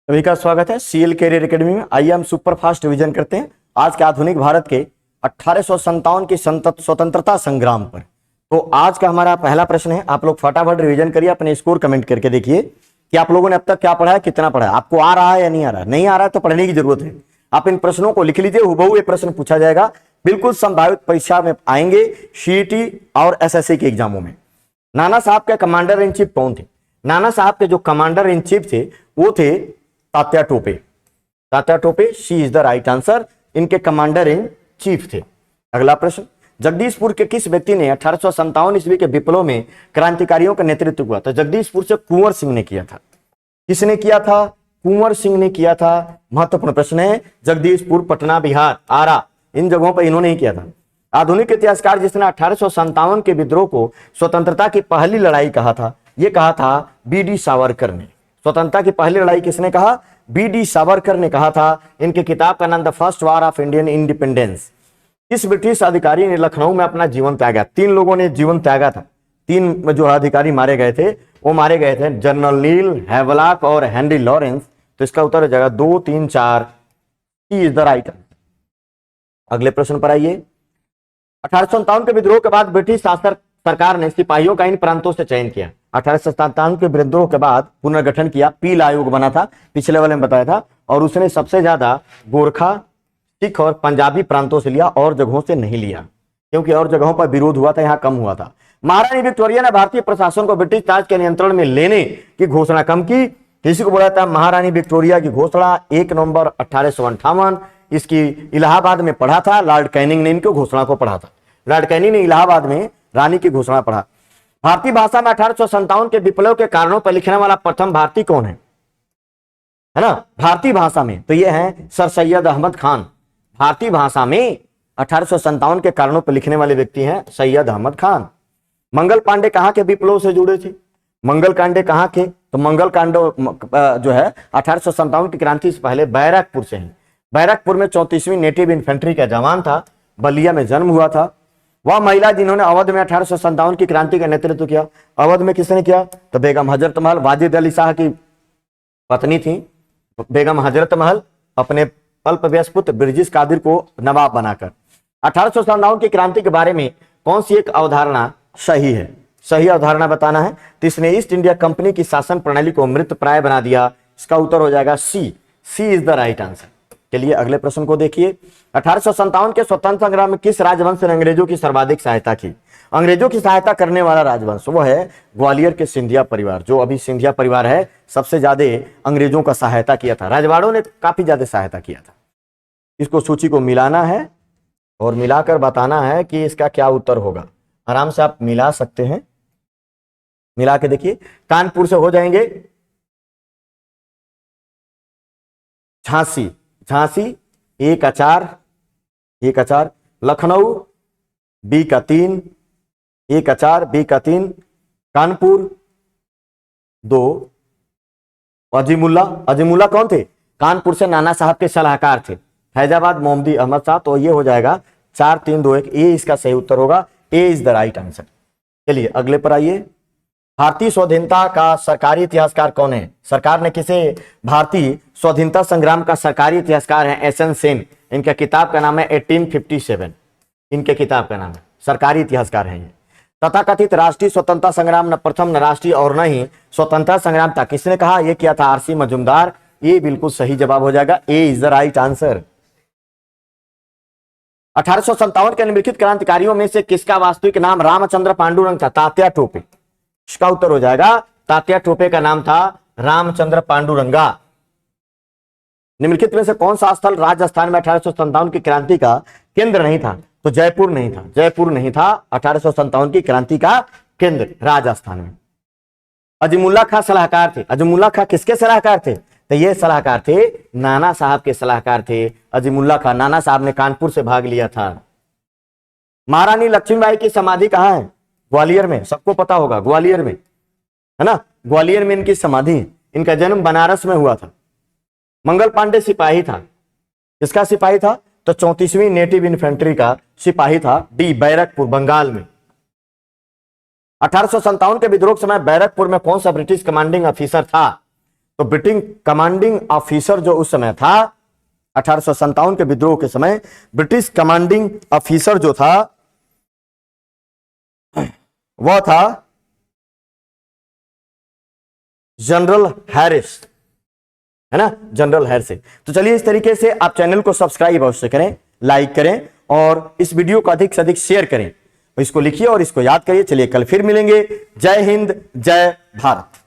सभी का स्वागत है सीएल कैरियर एकेडमी में। आइए हम सुपर फास्ट रिवीजन करते हैं आज के आधुनिक भारत के 1857 की स्वतंत्रता संग्राम पर। तो आज का हमारा पहला प्रश्न है, आप लोग फटाफट रिवीजन करिए, अपने स्कोर कमेंट करके देखिए कि आप लोगों ने अब तक क्या पढ़ा है, कितना पढ़ा है, आपको आ रहा है या नहीं आ रहा है। नहीं आ रहा है तो पढ़ने की जरूरत है। आप इन प्रश्नों को लिख लीजिए, हुबहू ये प्रश्न पूछा जाएगा, बिल्कुल संभावित परीक्षा में आएंगे, सीईटी और एसएससी के एग्जामों में। नाना साहब के कमांडर इन चीफ कौन थे? नाना साहब के जो कमांडर इन चीफ थे वो थे Tatya Tope. Tatya Tope, she is the right answer. इनके कमांडर इन चीफ थे। अगला प्रश्न, जगदीशपुर के किस व्यक्ति ने 1857 ईस्वी के विप्लव में क्रांतिकारियों का नेतृत्व किया था? जगदीशपुर से कुंवर सिंह ने किया था। किसने किया था? कुंवर सिंह ने किया था। महत्वपूर्ण प्रश्न है। जगदीशपुर, पटना, बिहार, आरा, इन जगहों पर इन्होंने ही किया था। आधुनिक इतिहासकार जिसने 1857 के विद्रोह को स्वतंत्रता की पहली लड़ाई कहा था, यह कहा था बीडी सावरकर ने। स्वतंत्रता की पहली लड़ाई किसने कहा? बीडी सावरकर ने कहा था। इनकी किताब का नाम the first war of Indian independence. किस ब्रिटिश अधिकारी ने लखनऊ में अपना जीवन त्यागा? 3 लोगों ने जीवन त्यागा था। 3 जो अधिकारी मारे गए थे वो मारे गए थे जनरल नील, हैवलॉक और हेनरी लॉरेंस। तो इसका उत्तर हो जाएगा 2, 3, 4 इज द राइट आंसर। अगले प्रश्न पर आइए। 1857 के विद्रोह के बाद ब्रिटिश शासक सरकार ने सिपाहियों का इन प्रांतों से चयन किया। 1857 के विद्रोह के बाद पुनर्गठन किया, पील आयोग बना था, पिछले वाले में बताया था, और उसने सबसे ज्यादा गोरखा, सिख और पंजाबी प्रांतों से लिया, और जगहों से नहीं लिया, क्योंकि और जगहों पर विरोध हुआ था, यहां कम हुआ था। महारानी विक्टोरिया ने भारतीय प्रशासन को ब्रिटिश राज के नियंत्रण में लेने की घोषणा कम की। किसी को बोला था महारानी विक्टोरिया की घोषणा 1 नवंबर 1858। इसकी इलाहाबाद में पढ़ा था, लॉर्ड कैनिंग ने इनकी घोषणा को पढ़ा था। लॉर्ड कैनिंग ने इलाहाबाद में रानी की घोषणा पढ़ा। भारतीय भाषा में 1857 के विप्लव के कारणों पर लिखने वाला प्रथम भारतीय कौन है ना? भारतीय भाषा में तो ये है सर सैयद अहमद खान। भारतीय भाषा में 1857 के कारणों पर लिखने वाले व्यक्ति हैं सैयद अहमद खान। मंगल पांडे कहां के विप्लव से जुड़े थे? मंगल पांडे कहां के? तो मंगल कांडे जो है 1857 की क्रांति से पहले बैरकपुर से हैं। बैरकपुर में 34वीं नेटिव इन्फेंट्री का जवान था। बलिया में जन्म हुआ था। वह महिला जिन्होंने अवध में 1857 की क्रांति का नेतृत्व किया। अवध में किसने किया? तो बेगम हजरत महल, वाजिद अली शाह की पत्नी थी बेगम हजरत महल, अपने अल्पवयस्क पुत्र ब्रिजेश कादिर को नवाब बनाकर। 1857 की क्रांति के बारे में कौन सी एक अवधारणा सही है? सही अवधारणा बताना है। तो इसने ईस्ट इंडिया कंपनी की शासन प्रणाली को मृत प्राय बना दिया। इसका उत्तर हो जाएगा सी। सी इज द राइट आंसर। चलिए अगले प्रश्न को देखिए। 1857 के स्वतंत्र संग्राम में किस राजवंश ने अंग्रेजों की सर्वाधिक सहायता की? अंग्रेजों की सहायता करने वाला राजवंश वो है ग्वालियर के सिंधिया परिवार। जो अभी सिंधिया परिवार है, सबसे ज्यादा अंग्रेजों का सहायता किया था। राजवाड़ों ने काफी ज्यादा सहायता किया था। इसको सूची को मिलाना है और मिलाकर बताना है कि इसका क्या उत्तर होगा। आराम से आप मिला सकते हैं, मिला के देखिए। कानपुर से हो जाएंगे झांसी, झांसी 1 का 4, लखनऊ बी का 3, 1 का 4, बी का 3, कानपुर 2, अजीमुल्ला कौन थे? कानपुर से नाना साहब के सलाहकार थे। फैजाबाद मोहम्मदी अहमद साहब। तो ये हो जाएगा 4, 3, 2, 1। ए इसका सही उत्तर होगा। ए इज द राइट आंसर। चलिए अगले पर आइए। भारतीय स्वाधीनता का सरकारी इतिहासकार कौन है? सरकार ने किसे भारतीय स्वाधीनता संग्राम का सरकारी इतिहासकार है एसएन सेन। इनका किताब का नाम है 1857। इनके किताब का नाम है, सरकारी इतिहासकार है ये। तथाकथित राष्ट्रीय स्वतंत्रता संग्राम न प्रथम, न राष्ट्रीय और न ही स्वतंत्रता संग्राम था, किसने कहा? यह किया था आरसी मजूमदार। ये बिल्कुल सही जवाब हो जाएगा। ए इज द राइट आंसर। 1857 के निम्नलिखित क्रांतिकारियों में से किसका वास्तविक नाम रामचंद्र पांडुरंग था? तात्या टोपे। इसका उत्तर हो जाएगा तात्या टोपे का नाम था रामचंद्र पांडुरंगा। निम्नलिखित में से कौन सा स्थल राजस्थान में 1857 की क्रांति का केंद्र नहीं था? तो जयपुर नहीं था। जयपुर नहीं था 1857 की क्रांति का केंद्र राजस्थान में। अजीमुल्ला खां सलाहकार थे। अजीमुल्ला खां किसके सलाहकार थे? तो ये सलाहकार थे नाना साहब के सलाहकार थे अजीमुल्ला खां। नाना साहब ने कानपुर से भाग लिया था। महारानी लक्ष्मीबाई की समाधि कहां है? ग्वालियर में। सबको पता होगा, ग्वालियर में है ना, ग्वालियर में इनकी समाधि। इनका जन्म बनारस में हुआ था। मंगल पांडे सिपाही था। किसका सिपाही था? तो 34वीं नेटिव इन्फेंट्री का सिपाही था। डी, बैरकपुर, बंगाल में। 1857 के विद्रोह के समय बैरकपुर में कौन सा ब्रिटिश कमांडिंग ऑफिसर था? तो ब्रिटिश कमांडिंग ऑफिसर जो उस समय था 1857 के विद्रोह के समय, ब्रिटिश कमांडिंग ऑफिसर जो था वह था जनरल हैरिस, है ना, जनरल हैरिस। तो चलिए इस तरीके से आप चैनल को सब्सक्राइब अवश्य करें, लाइक करें और इस वीडियो को अधिक से अधिक शेयर करें। इसको लिखिए और इसको याद करिए। चलिए कल फिर मिलेंगे। जय हिंद, जय भारत।